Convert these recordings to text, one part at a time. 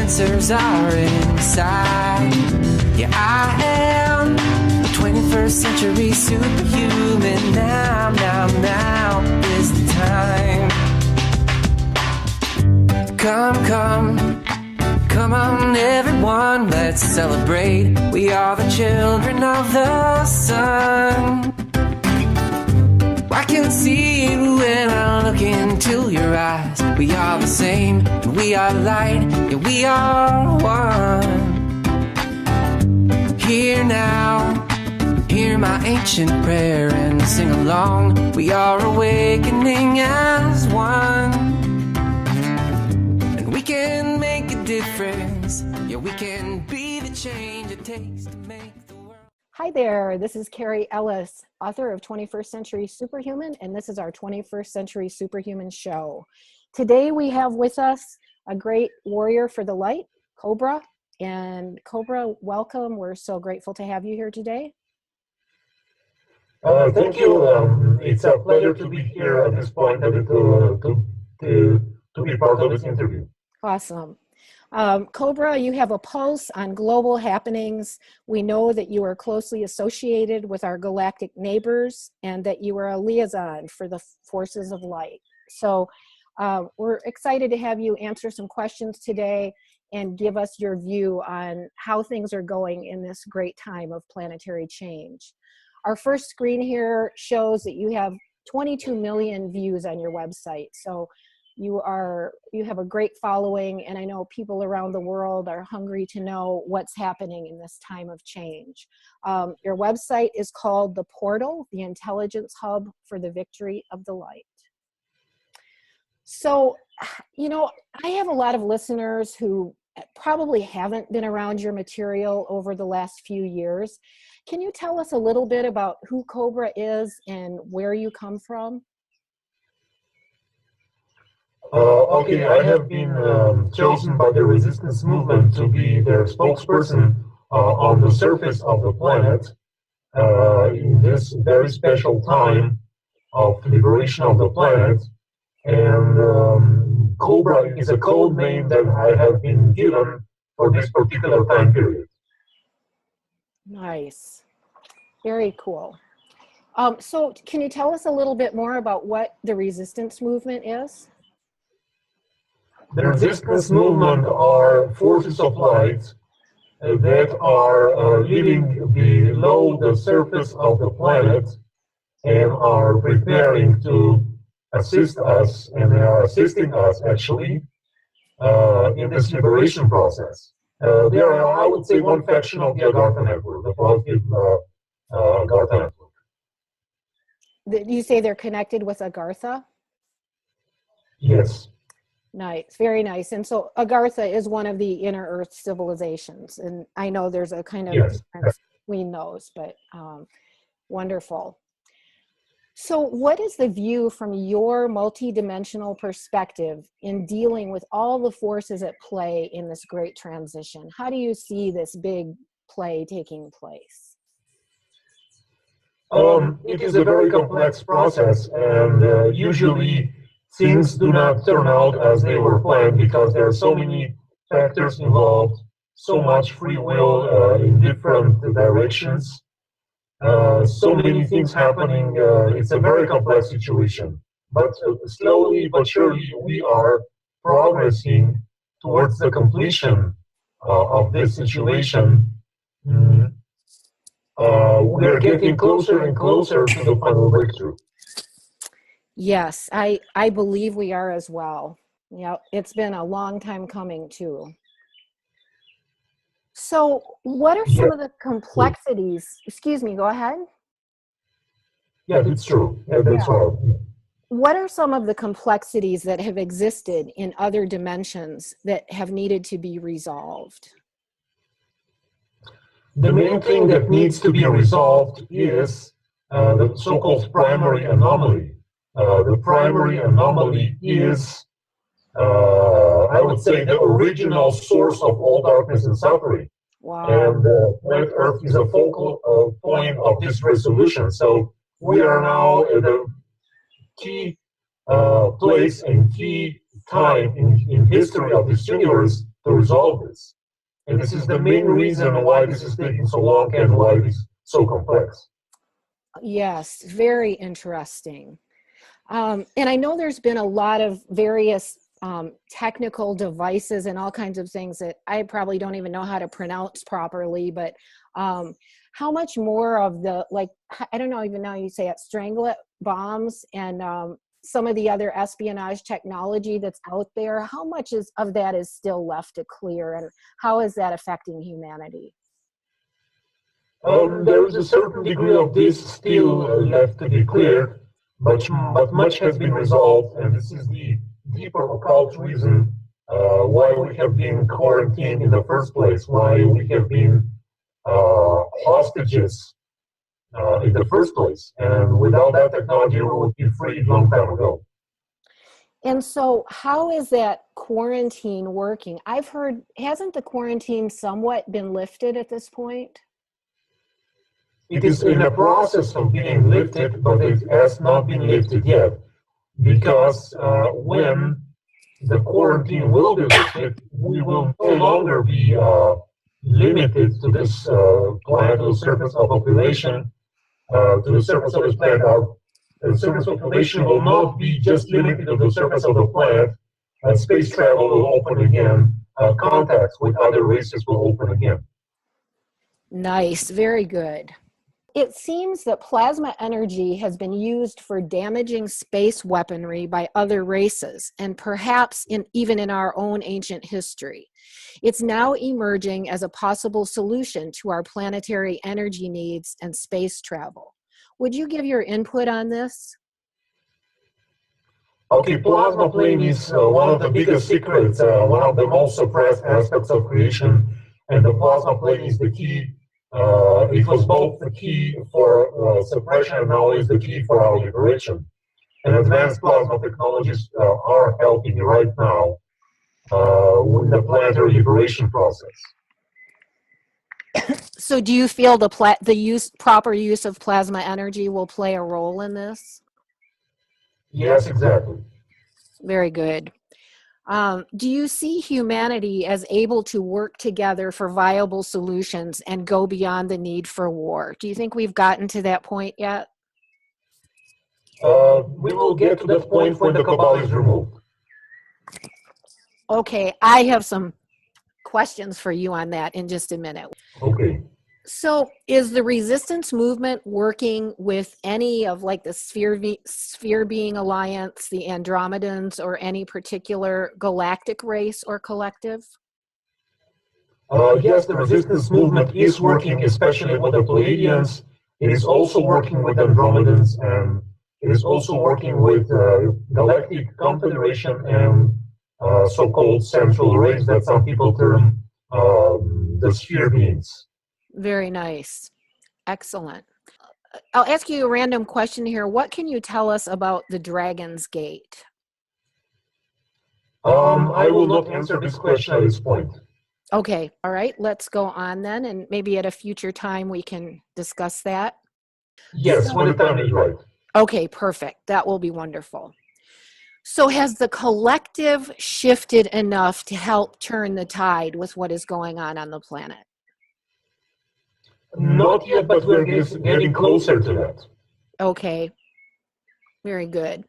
answers are inside. Yeah, I am 21st century superhuman. Now is the time. Come on everyone, let's celebrate. We are the children of the sun. I can see you when I look into your eyes. We are the same, we are light, yeah, we are one. Hear now, hear my ancient prayer and sing along. We are awakening as one. And we can make a difference. Yeah, we can be the change it takes to make the world. Hi there, this is Carrie Ellis, author of 21st Century Superhuman, and this is our 21st Century Superhuman Show. Today we have with us a great warrior for the light, Cobra. And Cobra, welcome. We're so grateful to have you here today. Thank you. It's a pleasure to be here at this point to be part of this interview. Awesome. Cobra, you have a pulse on global happenings. We know that you are closely associated with our galactic neighbors and that you are a liaison for the forces of light. So we're excited to have you answer some questions today and give us your view on how things are going in this great time of planetary change. Our first screen here shows that you have 22 million views on your website. So you have a great following, and I know people around the world are hungry to know what's happening in this time of change. Your website is called The Portal, the Intelligence Hub for the Victory of the Light. So, you know, I have a lot of listeners who probably haven't been around your material over the last few years. Can you tell us a little bit about who Cobra is and where you come from? Okay, I have been chosen by the resistance movement to be their spokesperson on the surface of the planet in this very special time of liberation of the planet. And Cobra is a code name that I have been given for this particular time period. Nice. Very cool. So can you tell us a little bit more about what the resistance movement is? The resistance movement are forces of light that are living below the surface of the planet and are preparing to assist us, and they are assisting us actually in this liberation process. They are, I would say, one faction of the Agartha network, the positive Agartha network. You say they're connected with Agartha? Yes. Nice, very nice. And so Agartha is one of the inner Earth civilizations, and I know there's a kind of difference between those, but wonderful. So what is the view from your multidimensional perspective in dealing with all the forces at play in this great transition? How do you see this big play taking place? It is a very complex process, and usually things do not turn out as they were planned because there are so many factors involved, so much free will in different directions. So many things happening. It's a very complex situation. But slowly but surely, we are progressing towards the completion of this situation. We're getting closer and closer to the final breakthrough. Yes, I believe we are as well. Yeah, it's been a long time coming too. So what are some of the complexities? Excuse me, go ahead. Yeah, that's true. Yeah, that's right. What are some of the complexities that have existed in other dimensions that have needed to be resolved? The main thing that needs to be resolved is the so-called primary anomaly. The primary anomaly is, I would say, the original source of all darkness and suffering. Wow. And planet Earth is a focal point of this resolution. So we are now at a key place and key time in history of this universe to resolve this. And this is the main reason why this is taking so long and why it is so complex. Yes, very interesting. And I know there's been a lot of various technical devices and all kinds of things that I probably don't even know how to pronounce properly, but how much more of the, like, I don't know even know how you say it, stranglet bombs and some of the other espionage technology that's out there, how much of that is still left to clear, and how is that affecting humanity? There is a certain degree of this still left to be cleared, but much has been resolved, and this is the deeper occult reason why we have been quarantined in the first place, why we have been hostages in the first place. And without that technology, we would be freed long time ago. And so how is that quarantine working? I've heard, hasn't the quarantine somewhat been lifted at this point? It is in the process of being lifted, but it has not been lifted yet, because when the quarantine will be lifted, we will no longer be limited to this planet, to the surface of population, to the surface of this planet. Our surface population will not be just limited to the surface of the planet. Space travel will open again. Contacts with other races will open again. Nice, very good. It seems that plasma energy has been used for damaging space weaponry by other races, and perhaps even in our own ancient history. It's now emerging as a possible solution to our planetary energy needs and space travel. Would you give your input on this? Okay, plasma plane is one of the biggest secrets, one of the most suppressed aspects of creation, and the plasma plane is the key. It was both the key for suppression and now is the key for our liberation. And advanced plasma technologies are helping right now with the planetary liberation process. So do you feel the proper use of plasma energy will play a role in this? Yes, exactly. Very good. Do you see humanity as able to work together for viable solutions and go beyond the need for war? Do you think we've gotten to that point yet? We will get to that point when the cabal is removed. Okay, I have some questions for you on that in just a minute. Okay. So is the resistance movement working with any of like the sphere being alliance, the Andromedans, or any particular galactic race or collective? Yes, the resistance movement is working, especially with the Pleiadians. It is also working with Andromedans, and it is also working with Galactic Confederation and so-called central race that some people term the sphere beings. Very nice. Excellent. I'll ask you a random question here. What can you tell us about the Dragon's Gate? I will not answer this question at this point. Okay. All right. Let's go on then, and maybe at a future time we can discuss that. Yes, when the time is right. Okay, perfect. That will be wonderful. So has the collective shifted enough to help turn the tide with what is going on the planet? Not yet, but we're getting closer to that. Okay, very good.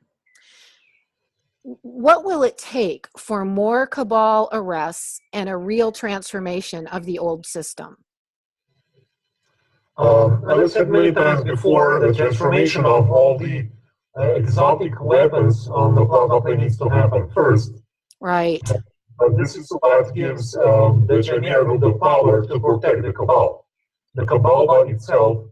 What will it take for more cabal arrests and a real transformation of the old system? As I said many times before, the transformation of all the exotic weapons on the plasma plane needs to happen first. Right. But this is what gives the Chimera Group the power to protect the cabal. The cabal by itself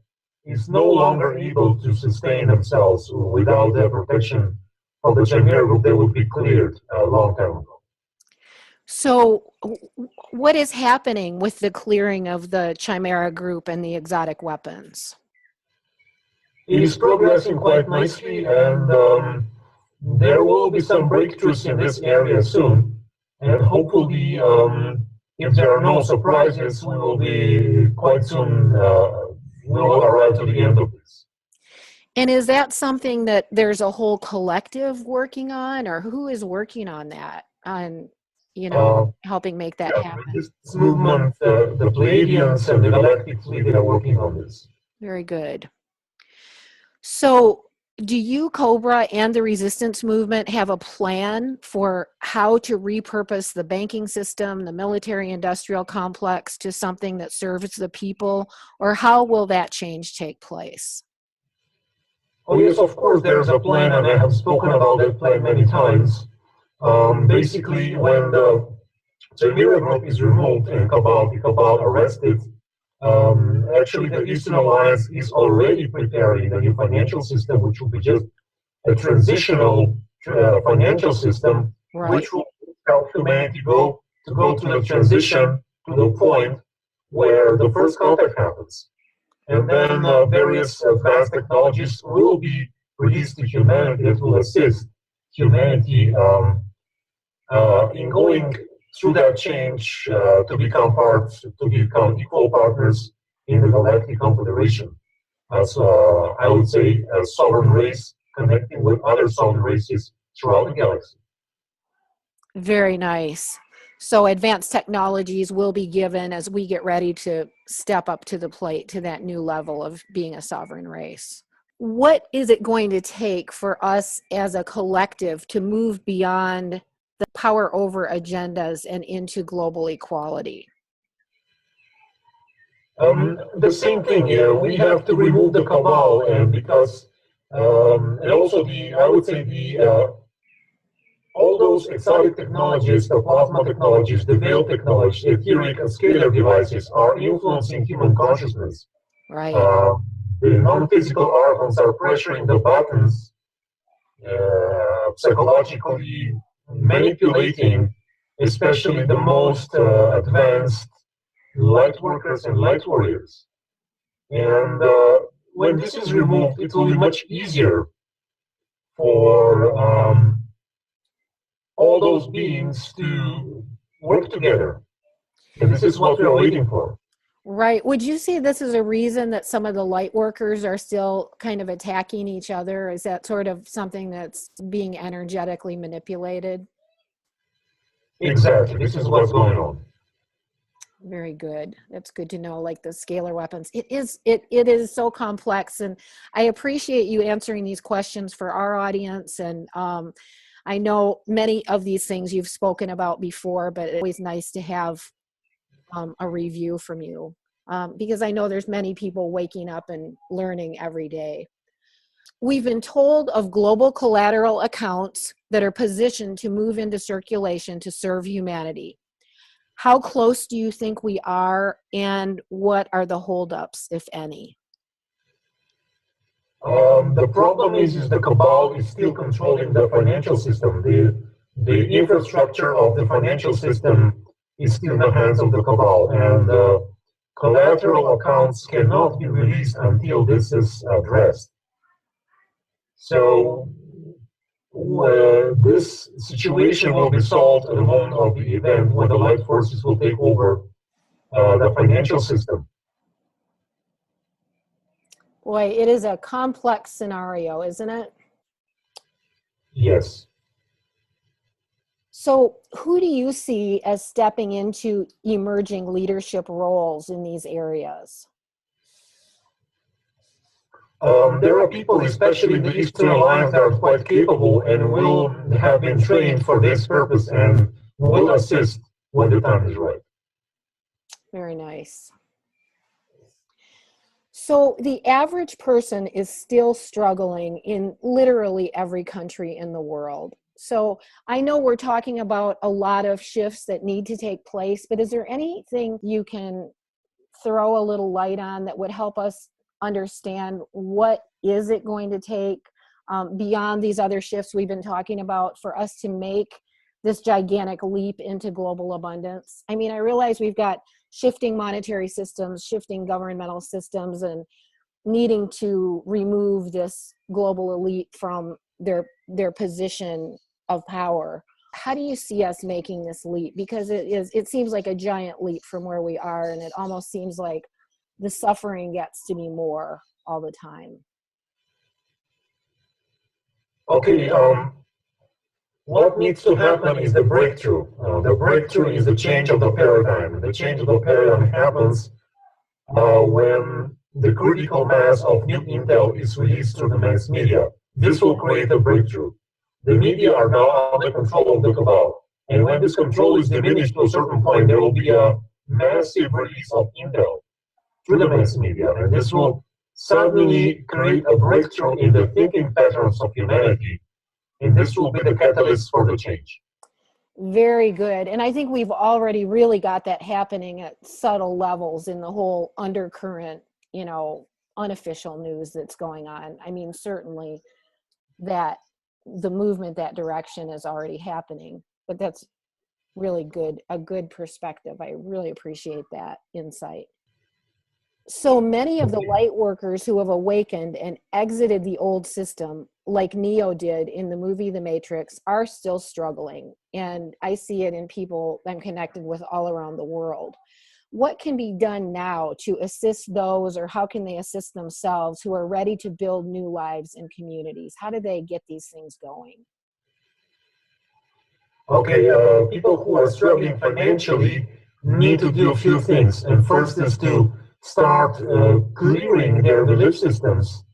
is no longer able to sustain themselves. Without the protection of the Chimera Group, they would be cleared a long time ago. So what is happening with the clearing of the Chimera Group and the exotic weapons? It is progressing quite nicely, and there will be some breakthroughs in this area soon. And hopefully, if there are no surprises, we will be quite soon, we will arrive to the end of this. And is that something that there's a whole collective working on, or who is working on that? helping make that happen. This movement, the Pleiadians and the Galactic Fleet, they are working on this. Very good. So do you, Cobra, and the resistance movement have a plan for how to repurpose the banking system, the military-industrial complex, to something that serves the people, or how will that change take place? Oh yes, of course, there's a plan, and I have spoken about that plan many times. Basically, when the Chimera group is removed and the Cabal arrested, actually the Eastern Alliance is already preparing a new financial system, which will be just a transitional financial system, Right. which will help humanity go to the transition to the point where the first contact happens. And then various advanced technologies will be released to humanity that will assist humanity in going through that change to become equal partners in the Galactic Confederation. As I would say, a sovereign race connecting with other sovereign races throughout the galaxy. Very nice. So advanced technologies will be given as we get ready to step up to the plate to that new level of being a sovereign race. What is it going to take for us as a collective to move beyond the power over agendas and into global equality? The same thing here. We have to remove the Cabal, and because and also I would say all those exotic technologies, the plasma technologies, the veil technology, the etheric and scalar devices are influencing human consciousness. Right. The non-physical archons are pressuring the buttons, psychologically manipulating, especially the most advanced light workers and light warriors. And when this is removed, it will be much easier for all those beings to work together. And this is what we are waiting for. Right. Would you say this is a reason that some of the light workers are still kind of attacking each other? Is that sort of something that's being energetically manipulated? Exactly. This is what's going on. Very good. That's good to know, like the scalar weapons. It is so complex, and I appreciate you answering these questions for our audience. And I know many of these things you've spoken about before, but it's always nice to have a review from you because I know there's many people waking up and learning every day. We've been told of global collateral accounts that are positioned to move into circulation to serve humanity. How close do you think we are, and what are the holdups, if any? The problem is the Cabal is still controlling the financial system. The infrastructure of the financial system is still in the hands of the Cabal, and collateral accounts cannot be released until this is addressed. So this situation will be solved at the moment of the event when the light forces will take over the financial system. Boy, it is a complex scenario, isn't it? Yes. So who do you see as stepping into emerging leadership roles in these areas? There are people, especially in the Eastern Alliance, that are quite capable and will have been trained for this purpose and will assist when the time is right. Very nice. So the average person is still struggling in literally every country in the world. So I know we're talking about a lot of shifts that need to take place, but is there anything you can throw a little light on that would help us understand what is it going to take beyond these other shifts we've been talking about for us to make this gigantic leap into global abundance? I mean, I realize we've got shifting monetary systems, shifting governmental systems, and needing to remove this global elite from their position of power. How do you see us making this leap? Because it seems like a giant leap from where we are, and it almost seems like the suffering gets to be more all the time. Okay, what needs to happen is the breakthrough. The breakthrough is the change of the paradigm. The change of the paradigm happens when the critical mass of new intel is released through the mass media. This will create a breakthrough. The media are now under control of the cabal. And when this control is diminished to a certain point, there will be a massive release of intel through the mass media. And this will suddenly create a breakthrough in the thinking patterns of humanity. And this will be the catalyst for the change. Very good. And I think we've already really got that happening at subtle levels in the whole undercurrent, you know, unofficial news that's going on. I mean, certainly that the movement that direction is already happening, but that's really good, a good perspective. I really appreciate that insight. So many of the light workers who have awakened and exited the old system, like Neo did in the movie The Matrix, are still struggling. And I see it in people I'm connected with all around the world. What can be done now to assist those, or how can they assist themselves who are ready to build new lives and communities? How do they get these things going? Okay, people who are struggling financially need to do a few things. And first is to start clearing their belief systems,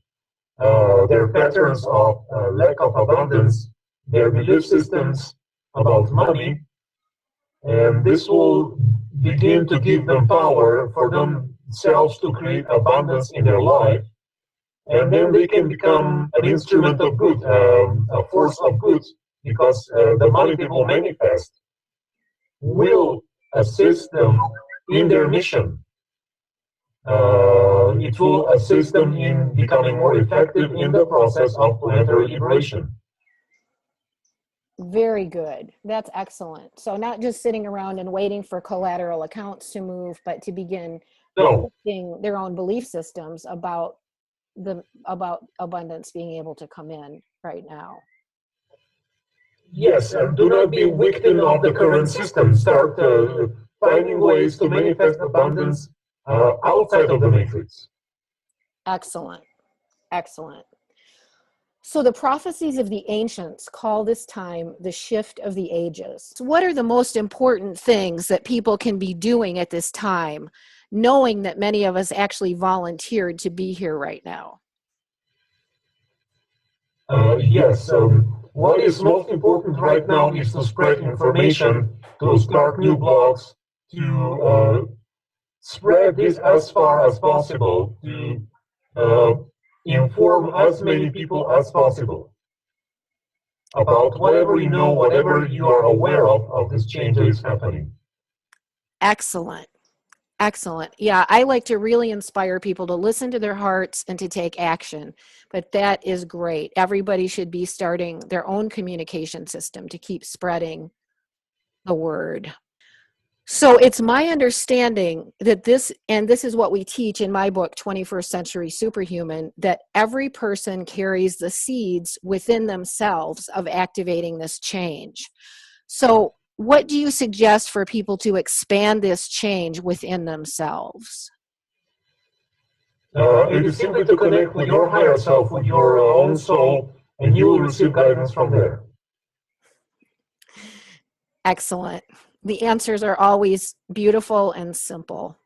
their patterns of lack of abundance, their belief systems about money, and this will begin to give them power for themselves to create abundance in their life, and then they can become an instrument of good, a force of good, because the money they will manifest will assist them in their mission. It will assist them in becoming more effective in the process of planetary liberation. Very good. That's excellent. So not just sitting around and waiting for collateral accounts to move, but to begin shifting their own belief systems about abundance being able to come in right now. Yes, and do not be a victim of the current system. Start finding ways to manifest abundance outside of the matrix. Excellent. Excellent. So the prophecies of the ancients call this time the shift of the ages. So what are the most important things that people can be doing at this time, knowing that many of us actually volunteered to be here right now? Yes, what is most important right now is to spread information, to start new blogs, to spread this as far as possible, to inform as many people as possible about whatever you know, whatever you are aware of this change that is happening. Excellent. Excellent. Yeah, I like to really inspire people to listen to their hearts and to take action. But that is great. Everybody should be starting their own communication system to keep spreading the word. So it's my understanding that this is what we teach in my book, 21st Century Superhuman, that every person carries the seeds within themselves of activating this change. So what do you suggest for people to expand this change within themselves? It is simply to connect with your higher self, with your own soul, and you will receive guidance from there. Excellent. The answers are always beautiful and simple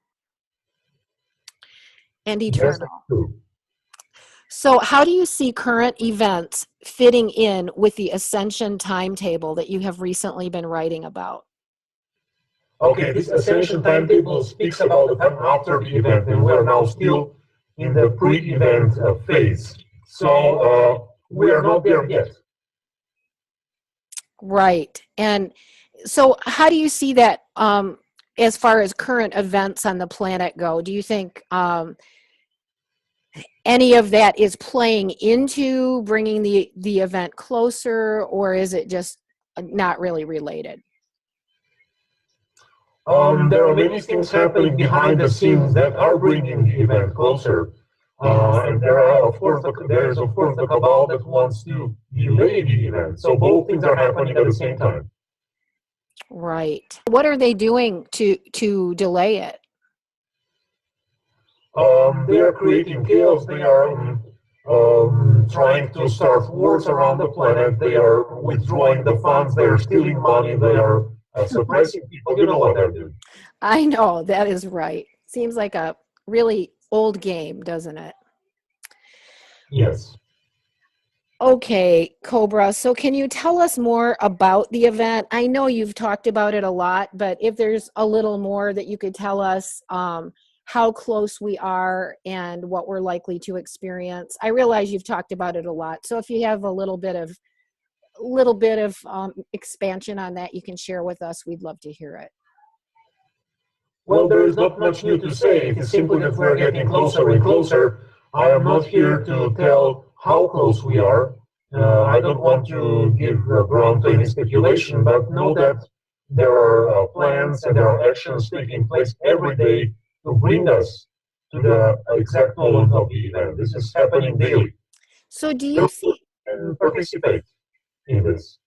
and eternal. Yes, so how do you see current events fitting in with the ascension timetable that you have recently been writing about? Okay, this ascension timetable speaks about the time after the event, and we're now still in the pre-event phase. So we are not there yet. Right. And so how do you see that as far as current events on the planet go? Do you think any of that is playing into bringing the event closer, or is it just not really related? There are many things happening behind the scenes that are bringing the event closer. And there is of course the cabal that wants to delay the event. So both things are happening at the same time. Right. What are they doing to delay it? They are creating chaos. They are trying to start wars around the planet. They are withdrawing the funds. They are stealing money. They are suppressing people. You know what they're doing. I know, that is right. Seems like a really old game, doesn't it? Yes. Okay, Cobra, so can you tell us more about the event? I know you've talked about it a lot, but if there's a little more that you could tell us, how close we are and what we're likely to experience. I realize you've talked about it a lot, so if you have a little bit of expansion on that you can share with us, we'd love to hear it. Well, there is not much new to say. It is simply that we're getting closer and closer. I am not here to tell how close we are. I don't want to give ground to any speculation, but know that there are plans and there are actions taking place every day to bring us to the exact moment of the event. This is happening daily. So do you see and participate in this?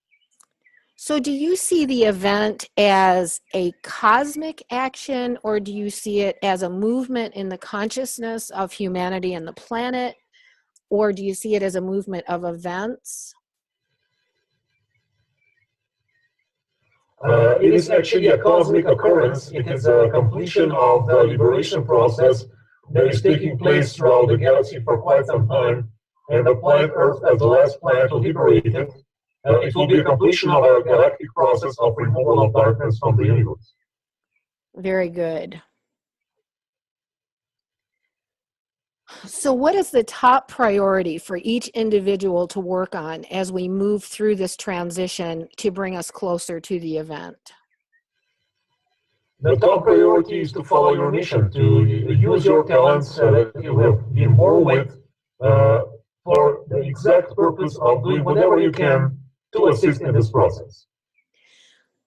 So do you see the event as a cosmic action, or do you see it as a movement in the consciousness of humanity and the planet, or do you see it as a movement of events? It is actually a cosmic occurrence. It is a completion of the liberation process that is taking place throughout the galaxy for quite some time, and the planet Earth as the last planet to liberate it. It will be a completion of a galactic process of removal of darkness from the universe. Very good. So what is the top priority for each individual to work on as we move through this transition to bring us closer to the event? The top priority is to follow your mission, to use your talents that you have been born with for the exact purpose of doing whatever you can to assist in this process.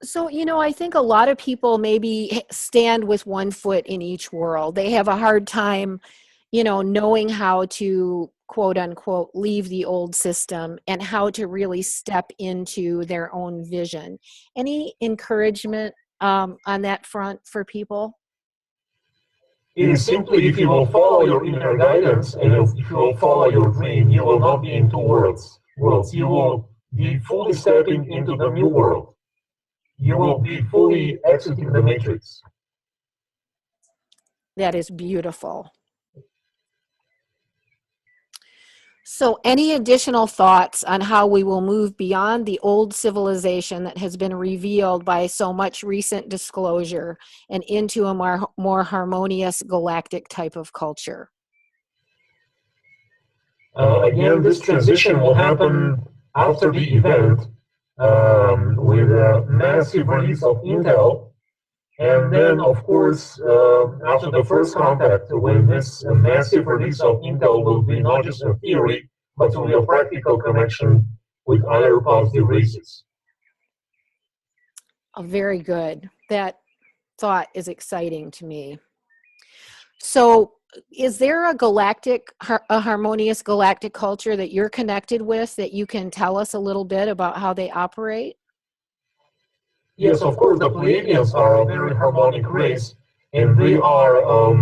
So, I think a lot of people maybe stand with one foot in each world. They have a hard time, knowing how to, quote unquote, leave the old system and how to really step into their own vision. Any encouragement on that front for people? It is simply, if you will follow your inner guidance and if you will follow your dream, you will not be in two worlds. You will be fully stepping into the new world. You will be fully exiting the matrix. That is beautiful. So any additional thoughts on how we will move beyond the old civilization that has been revealed by so much recent disclosure and into a more harmonious galactic type of culture? Again, this transition will happen after the event with a massive release of intel. And then, of course, after the first contact, when this massive release of intel will be not just a theory, but will be a practical connection with other positive races. Oh, very good. That thought is exciting to me. So is there a harmonious galactic culture that you're connected with that you can tell us a little bit about how they operate? Yes, of course, the Pleiadians are a very harmonic race, and they are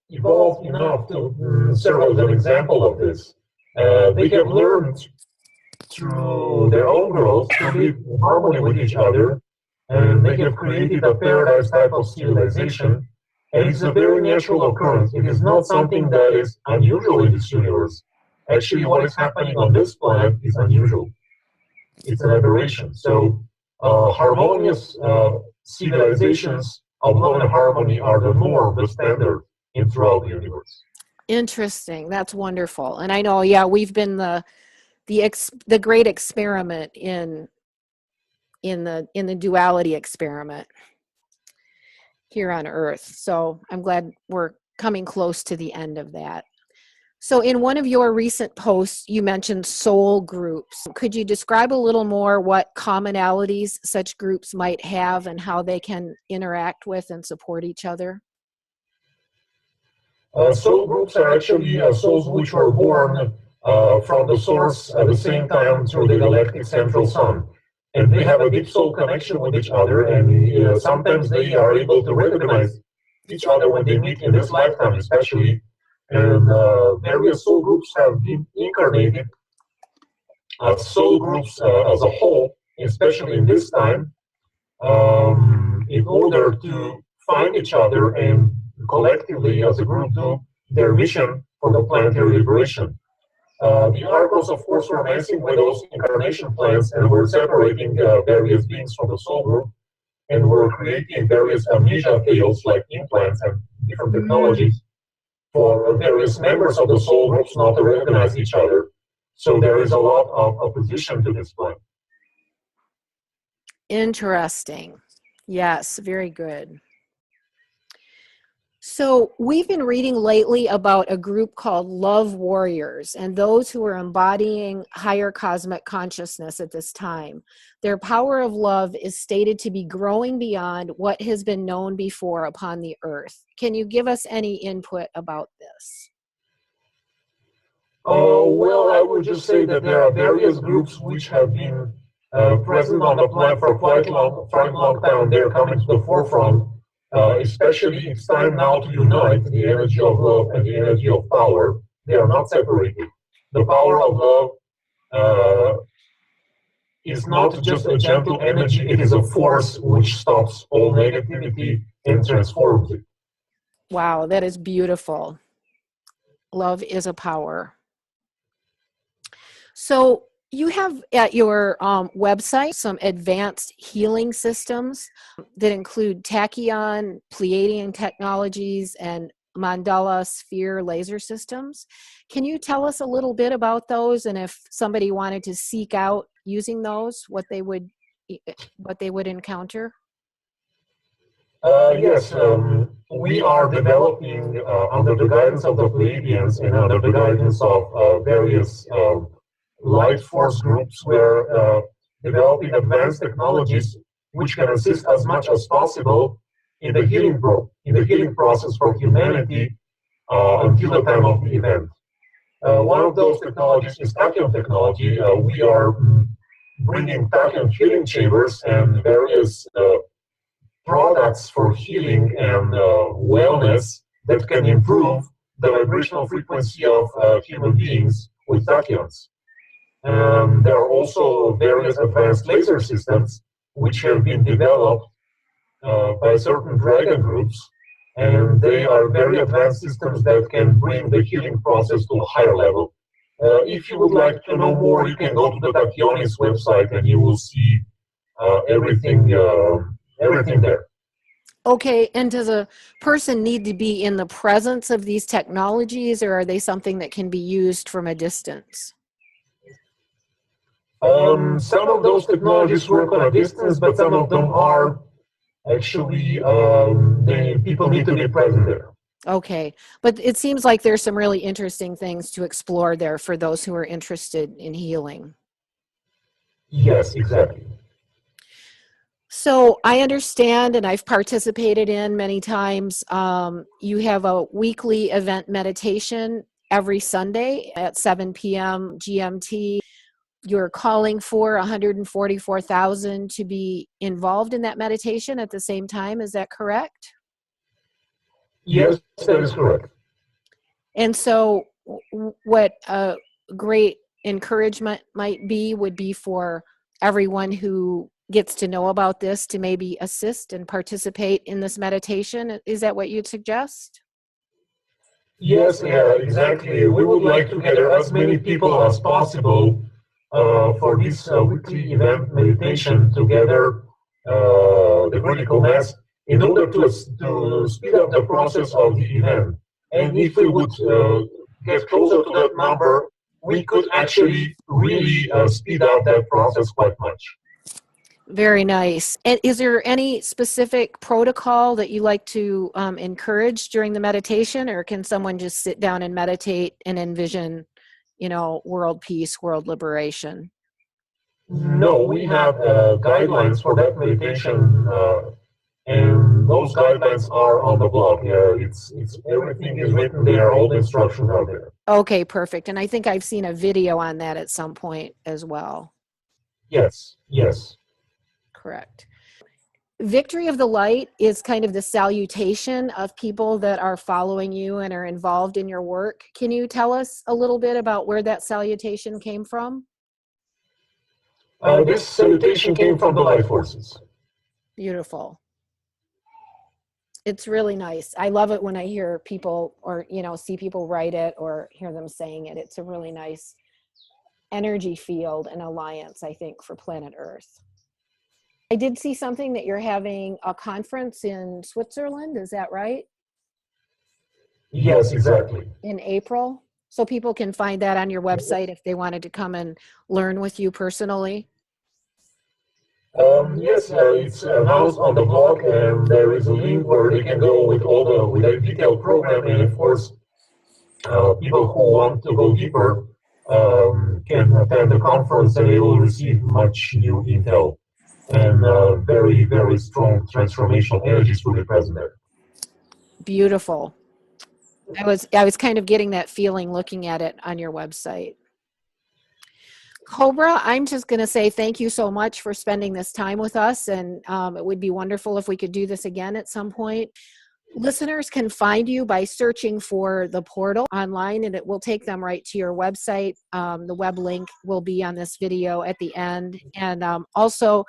evolved enough to serve as an example of this. They have learned through their own growth to live in harmony with each other, and they have created a paradise type of civilization, and it's a very natural occurrence. It is not something that is unusual in this universe. Actually, what is happening on this planet is unusual. It's an aberration. So harmonious civilizations of love and harmony are the norm, the standard throughout the universe. Interesting. That's wonderful. And I know, yeah, we've been the great experiment in the duality experiment here on Earth. So I'm glad we're coming close to the end of that. So in one of your recent posts, you mentioned soul groups. Could you describe a little more what commonalities such groups might have and how they can interact with and support each other? Soul groups are actually souls which were born from the source at the same time through the galactic central sun. And they have a deep soul connection with each other, and sometimes they are able to recognize each other when they meet in this lifetime especially. And various soul groups have been incarnated as soul groups as a whole, especially in this time, in order to find each other and collectively as a group do their mission for the planetary liberation. The articles, of course, were messing with those incarnation plans and were separating various beings from the soul group and were creating various amnesia fields like implants and different technologies for various members of the soul groups not to recognize each other. So there is a lot of opposition to this plan. Interesting. Yes, very good. So we've been reading lately about a group called Love Warriors and those who are embodying higher cosmic consciousness at this time. Their power of love is stated to be growing beyond what has been known before upon the earth. Can you give us any input about this? Well, I would just say that there are various groups which have been present on the planet for quite a long time. They're coming to the forefront. Especially, it's time now to unite the energy of love and the energy of power. They are not separated. The power of love is not just a gentle energy, it is a force which stops all negativity and transforms it. Wow, that is beautiful. Love is a power. So you have at your website some advanced healing systems that include tachyon, Pleiadian technologies, and mandala sphere laser systems. Can you tell us a little bit about those, and if somebody wanted to seek out using those, what they would encounter? Yes, we are developing under the guidance of the Pleiadians and under the guidance of various light force groups. We're developing advanced technologies which can assist as much as possible in the healing process for humanity until the time of the event. One of those technologies is tachyon technology. We are bringing tachyon healing chambers and various products for healing and wellness that can improve the vibrational frequency of human beings with tachyons. There are also various advanced laser systems which have been developed by certain dragon groups, and they are very advanced systems that can bring the healing process to a higher level. If you would like to know more, you can go to the Tachyonis website and you will see everything there. Okay, and does a person need to be in the presence of these technologies, or are they something that can be used from a distance? Some of those technologies work on a distance, but some of them are actually, people need to be present there. Okay, but it seems like there's some really interesting things to explore there for those who are interested in healing. Yes, exactly. So I understand, and I've participated in many times, you have a weekly event meditation every Sunday at 7 p.m. GMT. You're calling for 144,000 to be involved in that meditation at the same time. Is that correct? Yes, that is correct. And so what a great encouragement would be for everyone who gets to know about this to maybe assist and participate in this meditation. Is that what you'd suggest? Yes, yeah, exactly. We would like to gather as many people as possible for this weekly event meditation together, the critical mass, in order to speed up the process of the event. And if we would get closer to that number, we could actually really speed up that process quite much. Very nice. And is there any specific protocol that you like to encourage during the meditation, or can someone just sit down and meditate and envision, world peace, world liberation? No, we have guidelines for that meditation, and those guidelines are on the blog. It's everything is written there. All the instructions are there. Okay, perfect. And I think I've seen a video on that at some point as well. Yes. Correct. Victory of the Light is kind of the salutation of people that are following you and are involved in your work. Can you tell us a little bit about where that salutation came from? This salutation came from the life forces. Beautiful. It's really nice. I love it when I hear people or, see people write it or hear them saying it. It's a really nice energy field and alliance, I think, for planet Earth. I did see something that you're having a conference in Switzerland. Is that right? Yes, exactly. In April. So people can find that on your website if they wanted to come and learn with you personally. Yes, it's announced on the blog, and there is a link where they can go with a detailed program. And of course, people who want to go deeper can attend the conference, and they will receive much new intel and very, very strong transformational energies will be present there. Beautiful. I was kind of getting that feeling looking at it on your website. Cobra, I'm just going to say thank you so much for spending this time with us, and it would be wonderful if we could do this again at some point. Listeners can find you by searching for the portal online, and it will take them right to your website. The web link will be on this video at the end, and also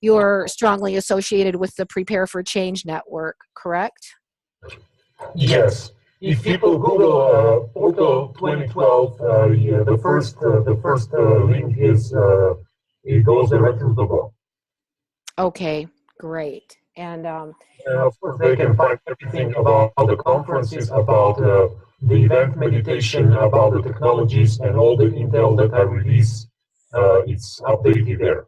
you're strongly associated with the Prepare for Change network, correct? Yes. If people Google Portal 2012, the first link is it goes directly to the blog. Okay, great. And of course, they can find everything about the conferences, about the event meditation, about the technologies, and all the intel that I release. It's updated there.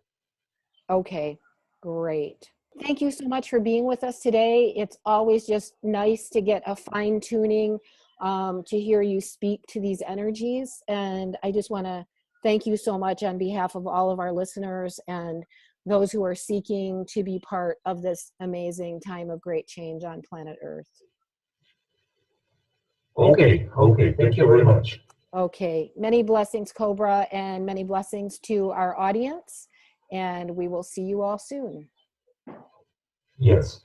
Okay, great. Thank you so much for being with us today. It's always just nice to get a fine tuning to hear you speak to these energies. And I just want to thank you so much on behalf of all of our listeners and those who are seeking to be part of this amazing time of great change on planet Earth. Okay. Thank you very much. Okay. Many blessings, Cobra, and many blessings to our audience. And we will see you all soon. Yes.